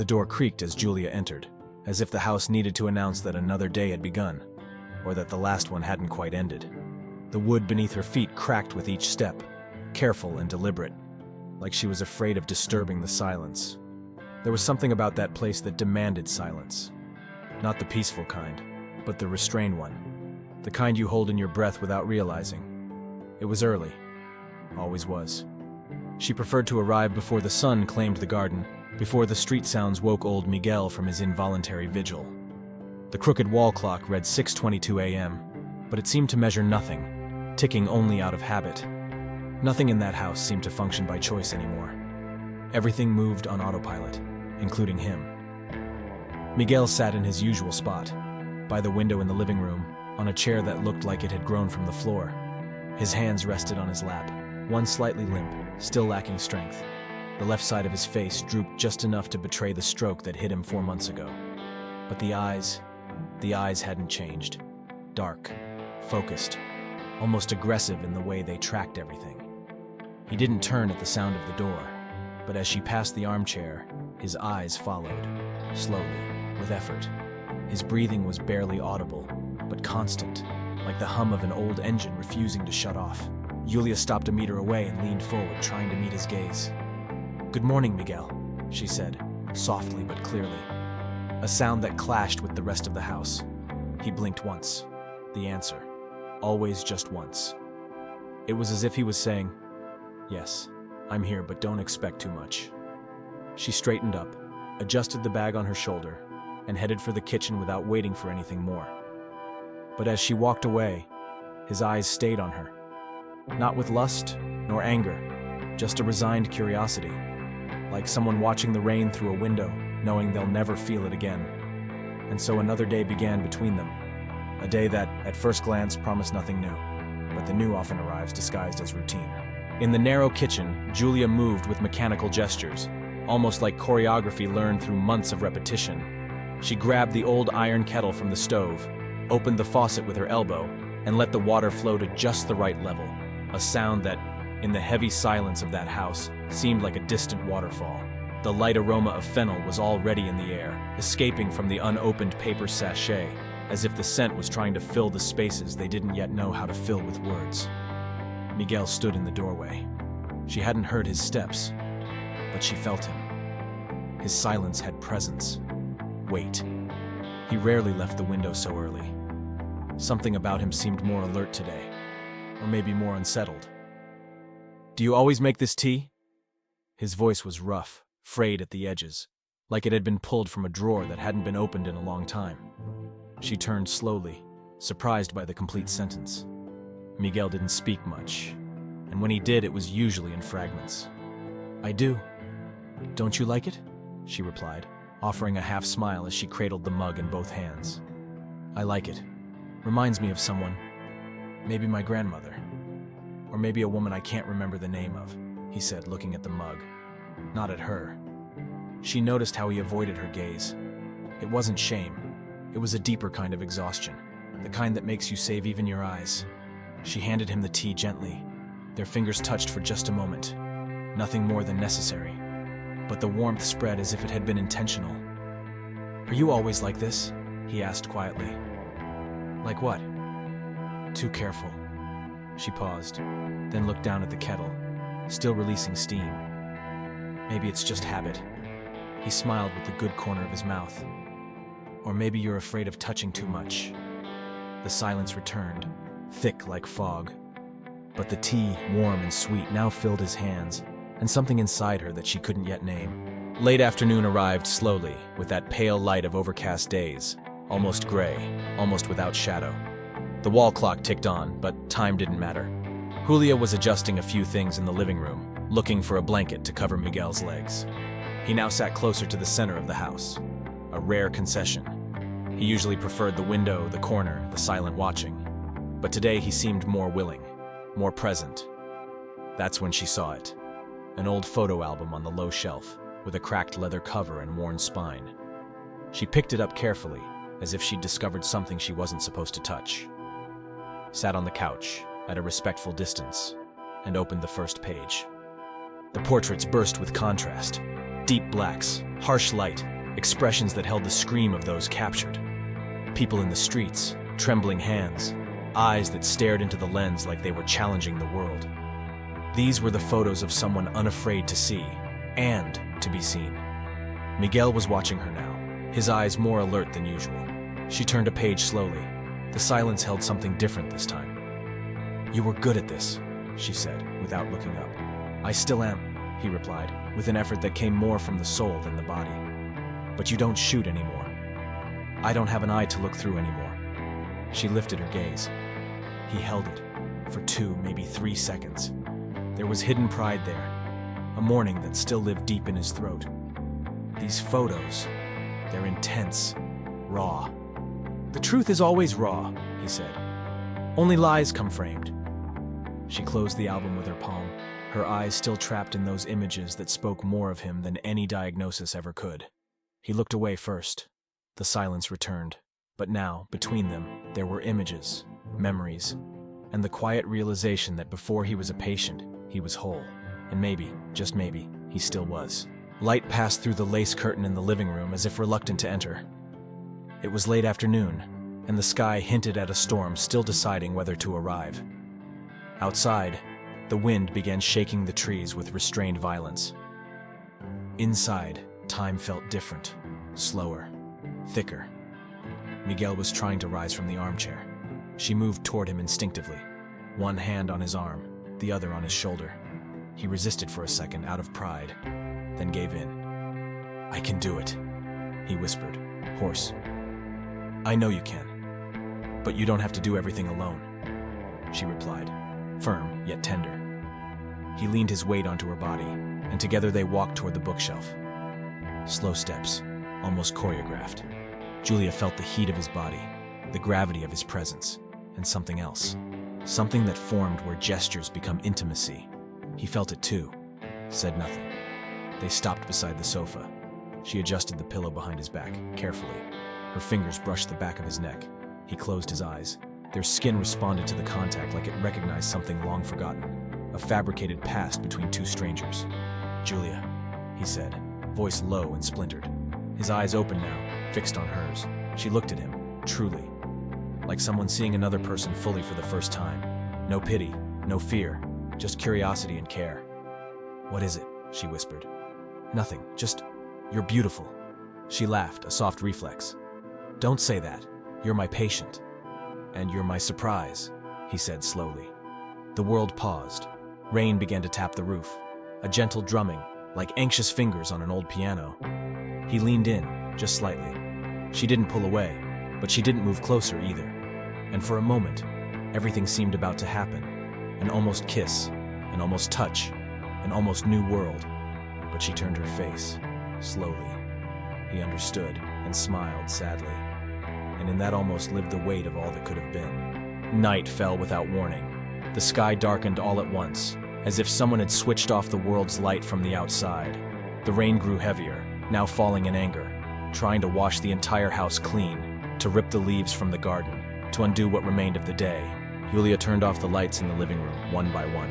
The door creaked as Julia entered, as if the house needed to announce that another day had begun, or that the last one hadn't quite ended. The wood beneath her feet cracked with each step, careful and deliberate, like she was afraid of disturbing the silence. There was something about that place that demanded silence. Not the peaceful kind, but the restrained one. The kind you hold in your breath without realizing. It was early. Always was. She preferred to arrive before the sun claimed the garden, before the street sounds woke old Miguel from his involuntary vigil. The crooked wall clock read 6:22 a.m., but it seemed to measure nothing, ticking only out of habit. Nothing in that house seemed to function by choice anymore. Everything moved on autopilot, including him. Miguel sat in his usual spot, by the window in the living room, on a chair that looked like it had grown from the floor. His hands rested on his lap, one slightly limp, still lacking strength. The left side of his face drooped just enough to betray the stroke that hit him 4 months ago. But the eyes hadn't changed. Dark, focused, almost aggressive in the way they tracked everything. He didn't turn at the sound of the door, but as she passed the armchair, his eyes followed, slowly, with effort. His breathing was barely audible, but constant, like the hum of an old engine refusing to shut off. Julia stopped a meter away and leaned forward, trying to meet his gaze. "Good morning, Miguel," she said, softly but clearly. A sound that clashed with the rest of the house. He blinked once. The answer. Always just once. It was as if he was saying, "Yes, I'm here, but don't expect too much." She straightened up, adjusted the bag on her shoulder, and headed for the kitchen without waiting for anything more. But as she walked away, his eyes stayed on her. Not with lust, nor anger, just a resigned curiosity, like someone watching the rain through a window, knowing they'll never feel it again. And so another day began between them, a day that, at first glance, promised nothing new, but the new often arrives disguised as routine. In the narrow kitchen, Julia moved with mechanical gestures, almost like choreography learned through months of repetition. She grabbed the old iron kettle from the stove, opened the faucet with her elbow, and let the water flow to just the right level, a sound that, in the heavy silence of that house, seemed like a distant waterfall. The light aroma of fennel was already in the air, escaping from the unopened paper sachet, as if the scent was trying to fill the spaces they didn't yet know how to fill with words. Miguel stood in the doorway. She hadn't heard his steps, but she felt him. His silence had presence. Weight. He rarely left the window so early. Something about him seemed more alert today, or maybe more unsettled. "Do you always make this tea?" His voice was rough, frayed at the edges, like it had been pulled from a drawer that hadn't been opened in a long time. She turned slowly, surprised by the complete sentence. Miguel didn't speak much, and when he did, it was usually in fragments. "I do. Don't you like it?" she replied, offering a half smile as she cradled the mug in both hands. "I like it. Reminds me of someone. Maybe my grandmother. Or maybe a woman I can't remember the name of," he said, looking at the mug. Not at her. She noticed how he avoided her gaze. It wasn't shame. It was a deeper kind of exhaustion, the kind that makes you save even your eyes. She handed him the tea gently. Their fingers touched for just a moment. Nothing more than necessary. But the warmth spread as if it had been intentional. "Are you always like this?" he asked quietly. "Like what?" "Too careful." She paused, then looked down at the kettle, still releasing steam. "Maybe it's just habit." He smiled with the good corner of his mouth. "Or maybe you're afraid of touching too much." The silence returned, thick like fog. But the tea, warm and sweet, now filled his hands, and something inside her that she couldn't yet name. Late afternoon arrived slowly, with that pale light of overcast days, almost gray, almost without shadow. The wall clock ticked on, but time didn't matter. Julia was adjusting a few things in the living room, looking for a blanket to cover Miguel's legs. He now sat closer to the center of the house, a rare concession. He usually preferred the window, the corner, the silent watching. But today he seemed more willing, more present. That's when she saw it. An old photo album on the low shelf, with a cracked leather cover and worn spine. She picked it up carefully, as if she'd discovered something she wasn't supposed to touch. Sat on the couch, at a respectful distance, and opened the first page. The portraits burst with contrast. Deep blacks, Harsh light, expressions that held the scream of those captured. People in the streets, trembling hands, eyes that stared into the lens like they were challenging the world. These were the photos of someone unafraid to see and to be seen. Miguel was watching her now, his eyes more alert than usual. She turned a page slowly. The silence held something different this time. "You were good at this," she said, without looking up. "I still am," he replied, with an effort that came more from the soul than the body. "But you don't shoot anymore. I don't have an eye to look through anymore." She lifted her gaze. He held it for 2, maybe 3 seconds. There was hidden pride there, a mourning that still lived deep in his throat. These photos, they're intense, raw. "The truth is always raw," he said. "Only lies come framed." She closed the album with her palm, her eyes still trapped in those images that spoke more of him than any diagnosis ever could. He looked away first. The silence returned, but now, between them, there were images, memories, and the quiet realization that before he was a patient, he was whole. And maybe, just maybe, he still was. Light passed through the lace curtain in the living room as if reluctant to enter. It was late afternoon, and the sky hinted at a storm, still deciding whether to arrive. Outside, the wind began shaking the trees with restrained violence. Inside, time felt different, slower, thicker. Miguel was trying to rise from the armchair. She moved toward him instinctively, one hand on his arm, the other on his shoulder. He resisted for a second out of pride, then gave in. "I can do it," he whispered, hoarse. "I know you can, but you don't have to do everything alone," she replied, firm yet tender. He leaned his weight onto her body, and together they walked toward the bookshelf. Slow steps, almost choreographed. Julia felt the heat of his body, the gravity of his presence, and something else. Something that formed where gestures become intimacy. He felt it too, said nothing. They stopped beside the sofa. She adjusted the pillow behind his back, carefully. Her fingers brushed the back of his neck. He closed his eyes. Their skin responded to the contact like it recognized something long forgotten, a fabricated past between two strangers. "Julia," he said, voice low and splintered. His eyes open now, fixed on hers. She looked at him, truly, like someone seeing another person fully for the first time. No pity, no fear, just curiosity and care. "What is it?" she whispered. "Nothing, just, you're beautiful." She laughed, a soft reflex. "Don't say that. You're my patient. And you're my surprise," he said slowly. The world paused. Rain began to tap the roof, a gentle drumming, like anxious fingers on an old piano. He leaned in, just slightly. She didn't pull away, but she didn't move closer either. And for a moment, everything seemed about to happen. An almost kiss, an almost touch, an almost new world. But she turned her face, slowly. He understood and smiled sadly. And in that almost lived the weight of all that could have been. Night fell without warning. The sky darkened all at once, as if someone had switched off the world's light from the outside. The rain grew heavier, now falling in anger, trying to wash the entire house clean, to rip the leaves from the garden, to undo what remained of the day. Julia turned off the lights in the living room, one by one.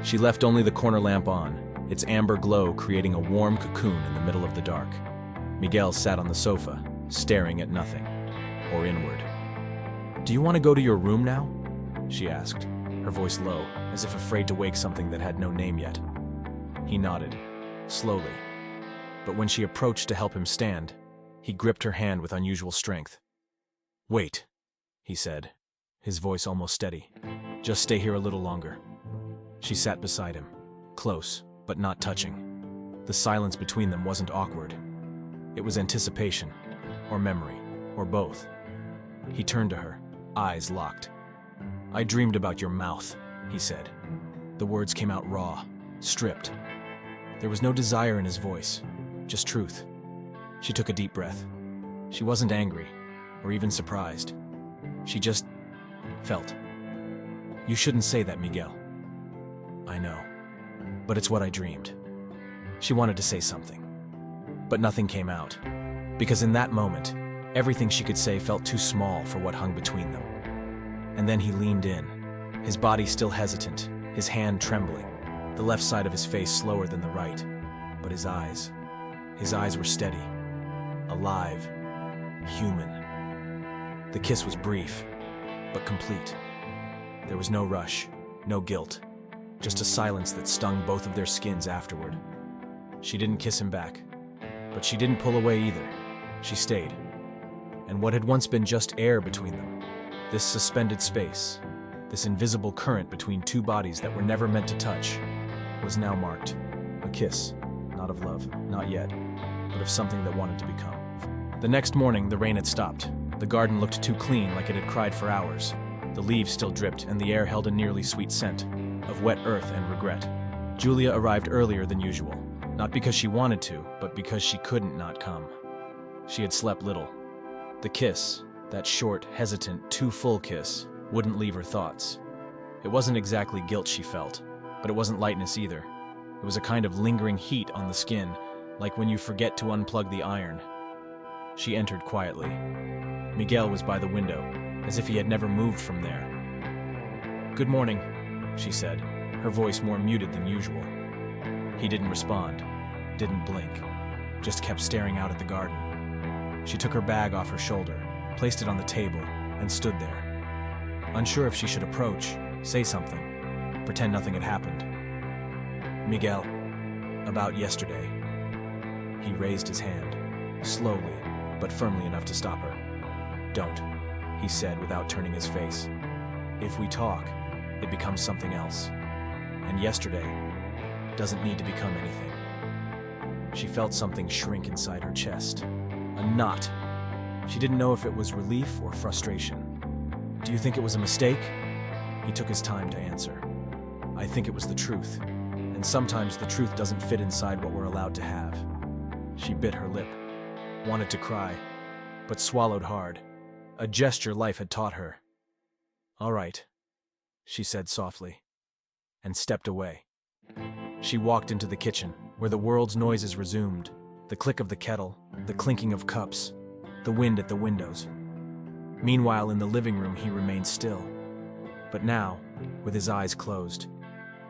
She left only the corner lamp on, its amber glow creating a warm cocoon in the middle of the dark. Miguel sat on the sofa, staring at nothing, or inward. "Do you want to go to your room now?" she asked, her voice low, as if afraid to wake something that had no name yet. He nodded, slowly. But when she approached to help him stand, he gripped her hand with unusual strength. "Wait," he said, his voice almost steady. "Just stay here a little longer." She sat beside him, close, but not touching. The silence between them wasn't awkward. It was anticipation, or memory, or both. He turned to her, eyes locked. "I dreamed about your mouth," he said. The words came out raw, stripped. There was no desire in his voice, just truth. She took a deep breath. She wasn't angry, or even surprised. She just felt. "You shouldn't say that, Miguel." "I know, but it's what I dreamed." She wanted to say something, but nothing came out, because in that moment, everything she could say felt too small for what hung between them. And then he leaned in, his body still hesitant, his hand trembling, the left side of his face slower than the right, but his eyes His eyes were steady, alive, human. The kiss was brief, but complete. There was no rush, no guilt, just a silence that stung both of their skins afterward. She didn't kiss him back, but she didn't pull away either. She stayed. And what had once been just air between them, this suspended space, this invisible current between two bodies that were never meant to touch, was now marked. A kiss, not of love, not yet, but of something that wanted to become. The next morning, the rain had stopped. The garden looked too clean, like it had cried for hours. The leaves still dripped, and the air held a nearly sweet scent of wet earth and regret. Julia arrived earlier than usual, not because she wanted to, but because she couldn't not come. She had slept little. The kiss, that short, hesitant, too full kiss, wouldn't leave her thoughts. It wasn't exactly guilt she felt, but it wasn't lightness either. It was a kind of lingering heat on the skin, like when you forget to unplug the iron. She entered quietly. Miguel was by the window, as if he had never moved from there. "Good morning," she said, her voice more muted than usual. He didn't respond, didn't blink, just kept staring out at the garden. She took her bag off her shoulder, placed it on the table, and stood there, unsure if she should approach, say something, pretend nothing had happened. "Miguel, about yesterday." He raised his hand, slowly, but firmly enough to stop her. "Don't," he said without turning his face. "If we talk, it becomes something else. And yesterday doesn't need to become anything." She felt something shrink inside her chest. A knot. She didn't know if it was relief or frustration. "Do you think it was a mistake?" He took his time to answer. "I think it was the truth. And sometimes the truth doesn't fit inside what we're allowed to have." She bit her lip, wanted to cry, but swallowed hard. A gesture life had taught her. "All right," she said softly, and stepped away. She walked into the kitchen, where the world's noises resumed, the click of the kettle, the clinking of cups, the wind at the windows. Meanwhile, in the living room, he remained still, but now, with his eyes closed,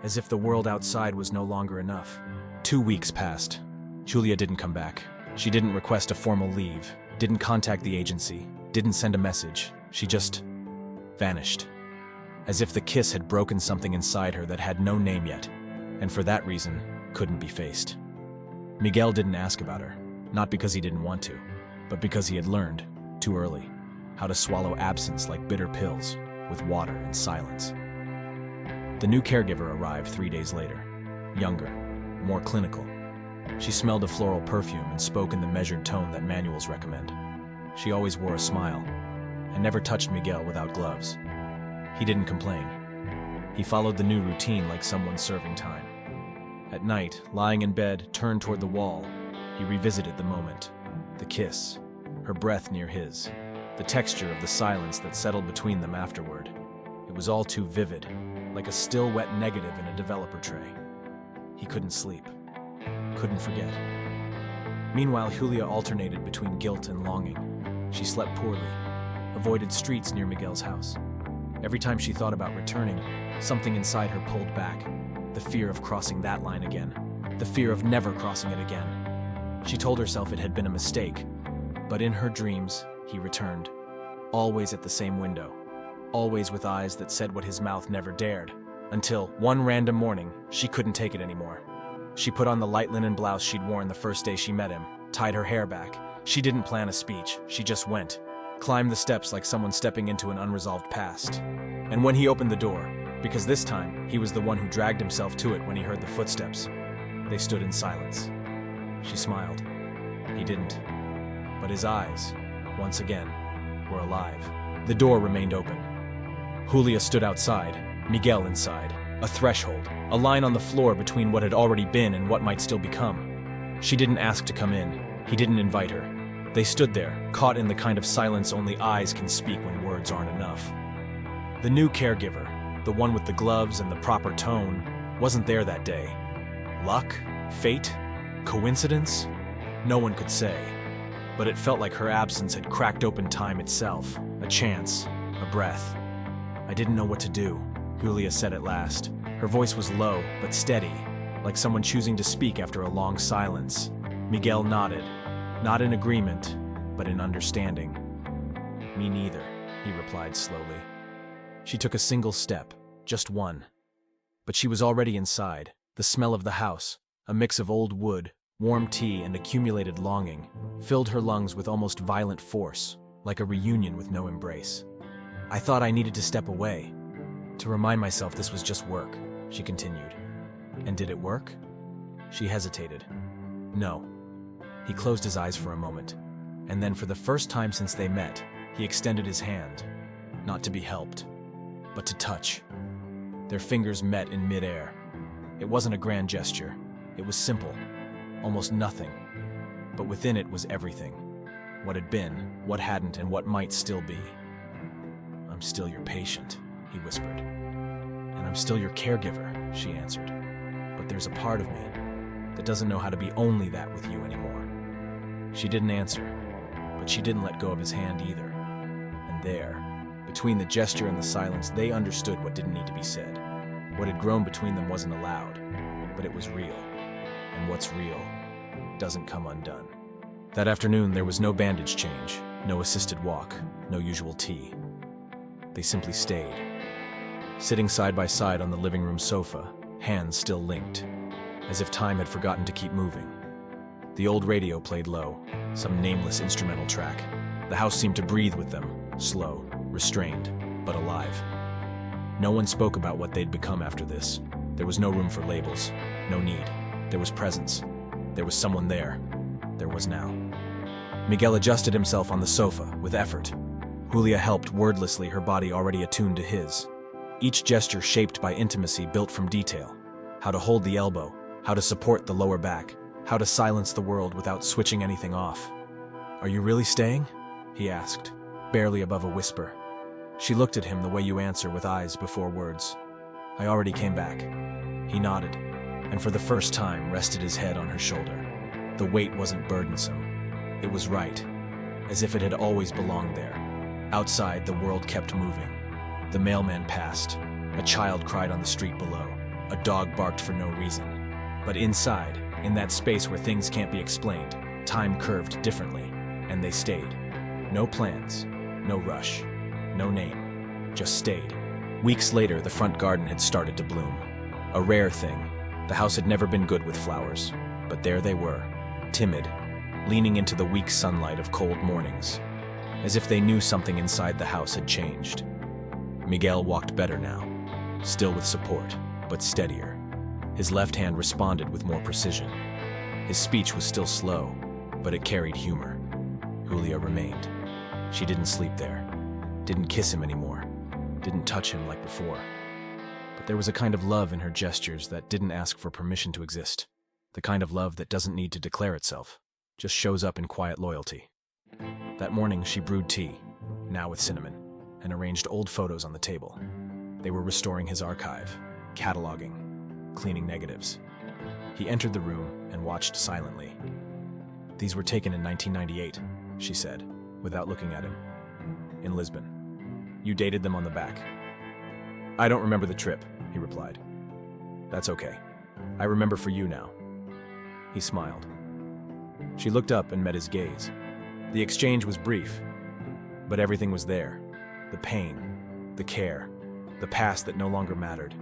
as if the world outside was no longer enough. 2 weeks passed. Julia didn't come back. She didn't request a formal leave, didn't contact the agency, didn't send a message. She just vanished, as if the kiss had broken something inside her that had no name yet, and for that reason, couldn't be faced. Miguel didn't ask about her, not because he didn't want to, but because he had learned, too early, how to swallow absence like bitter pills, with water and silence. The new caregiver arrived 3 days later, younger, more clinical. She smelled of floral perfume and spoke in the measured tone that manuals recommend. She always wore a smile, and never touched Miguel without gloves. He didn't complain. He followed the new routine like someone serving time. At night, lying in bed, turned toward the wall, he revisited the moment. The kiss, her breath near his, the texture of the silence that settled between them afterward. It was all too vivid, like a still wet negative in a developer tray. He couldn't sleep, couldn't forget. Meanwhile, Julia alternated between guilt and longing. She slept poorly, avoided streets near Miguel's house. Every time she thought about returning, something inside her pulled back. The fear of crossing that line again. The fear of never crossing it again. She told herself it had been a mistake, but in her dreams, he returned. Always at the same window. Always with eyes that said what his mouth never dared. Until, one random morning, she couldn't take it anymore. She put on the light linen blouse she'd worn the first day she met him, tied her hair back. She didn't plan a speech, she just went. Climbed the steps like someone stepping into an unresolved past. And when he opened the door, because this time he was the one who dragged himself to it when he heard the footsteps, they stood in silence. She smiled. He didn't. But his eyes, once again, were alive. The door remained open. Julia stood outside, Miguel inside. A threshold, a line on the floor between what had already been and what might still become. She didn't ask to come in. He didn't invite her. They stood there, caught in the kind of silence only eyes can speak when words aren't enough. The new caregiver, the one with the gloves and the proper tone, wasn't there that day. Luck? Fate? Coincidence? No one could say. But it felt like her absence had cracked open time itself, a chance, a breath. "I didn't know what to do," Julia said at last. Her voice was low, but steady, like someone choosing to speak after a long silence. Miguel nodded, not in agreement, but in understanding. Me neither, he replied slowly. She took a single step, just one. But she was already inside. The smell of the house, a mix of old wood, warm tea, and accumulated longing, filled her lungs with almost violent force, like a reunion with no embrace. I thought I needed to step away, to remind myself this was just work, she continued. And did it work? She hesitated. No. He closed his eyes for a moment, and then for the first time since they met, he extended his hand, not to be helped, but to touch. Their fingers met in midair. It wasn't a grand gesture. It was simple, almost nothing. But within it was everything. What had been, what hadn't, and what might still be. I'm still your patient, he whispered. And I'm still your caregiver, she answered. But there's a part of me that doesn't know how to be only that with you anymore. She didn't answer, but she didn't let go of his hand either. And there, between the gesture and the silence, they understood what didn't need to be said. What had grown between them wasn't allowed, but it was real. And what's real doesn't come undone. That afternoon, there was no bandage change, no assisted walk, no usual tea. They simply stayed, sitting side by side on the living room sofa, hands still linked, as if time had forgotten to keep moving. The old radio played low, some nameless instrumental track. The house seemed to breathe with them, slow, restrained, but alive. No one spoke about what they'd become after this. There was no room for labels, no need. There was presence. There was someone there. There was now. Miguel adjusted himself on the sofa, with effort. Julia helped wordlessly, her body already attuned to his. Each gesture shaped by intimacy, built from detail. How to hold the elbow, how to support the lower back, how to silence the world without switching anything off. Are you really staying? He asked, barely above a whisper. She looked at him the way you answer, with eyes before words. I already came back. He nodded, and for the first time rested his head on her shoulder. The weight wasn't burdensome. It was right, as if it had always belonged there. Outside, the world kept moving. The mailman passed. A child cried on the street below. A dog barked for no reason. But inside, in that space where things can't be explained, time curved differently, and they stayed. No plans, no rush, no name, just stayed. Weeks later, the front garden had started to bloom. A rare thing. The house had never been good with flowers, but there they were, timid, leaning into the weak sunlight of cold mornings, as if they knew something inside the house had changed. Miguel walked better now, still with support, but steadier. His left hand responded with more precision. His speech was still slow, but it carried humor. Julia remained. She didn't sleep there, didn't kiss him anymore, didn't touch him like before. But there was a kind of love in her gestures that didn't ask for permission to exist. The kind of love that doesn't need to declare itself, just shows up in quiet loyalty. That morning, she brewed tea, now with cinnamon, and arranged old photos on the table. They were restoring his archive, cataloging, cleaning negatives. He entered the room and watched silently. These were taken in 1998, she said, without looking at him. In Lisbon. You dated them on the back. I don't remember the trip, he replied. That's okay. I remember for you now. He smiled. She looked up and met his gaze. The exchange was brief, but everything was there. The pain, the care, the past that no longer mattered,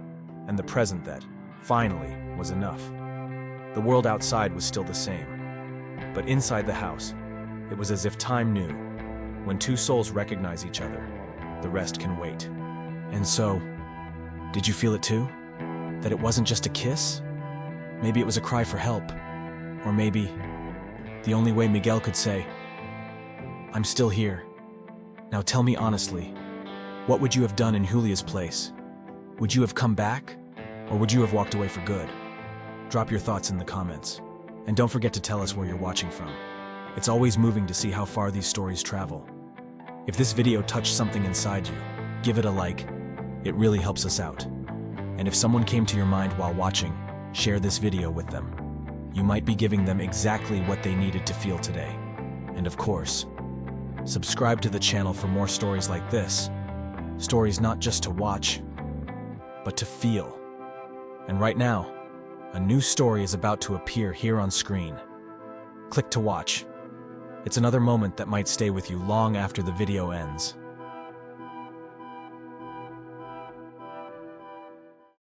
and the present that, finally, was enough. The world outside was still the same, but inside the house, it was as if time knew, when two souls recognize each other, the rest can wait. And so, did you feel it too? That it wasn't just a kiss? Maybe it was a cry for help. Or maybe the only way Miguel could say, I'm still here. Now tell me honestly, what would you have done in Julia's place? Would you have come back? Or would you have walked away for good? Drop your thoughts in the comments. And don't forget to tell us where you're watching from. It's always moving to see how far these stories travel. If this video touched something inside you, give it a like. It really helps us out. And if someone came to your mind while watching, share this video with them. You might be giving them exactly what they needed to feel today. And of course, subscribe to the channel for more stories like this. Stories not just to watch, but to feel. And right now, a new story is about to appear here on screen. Click to watch. It's another moment that might stay with you long after the video ends.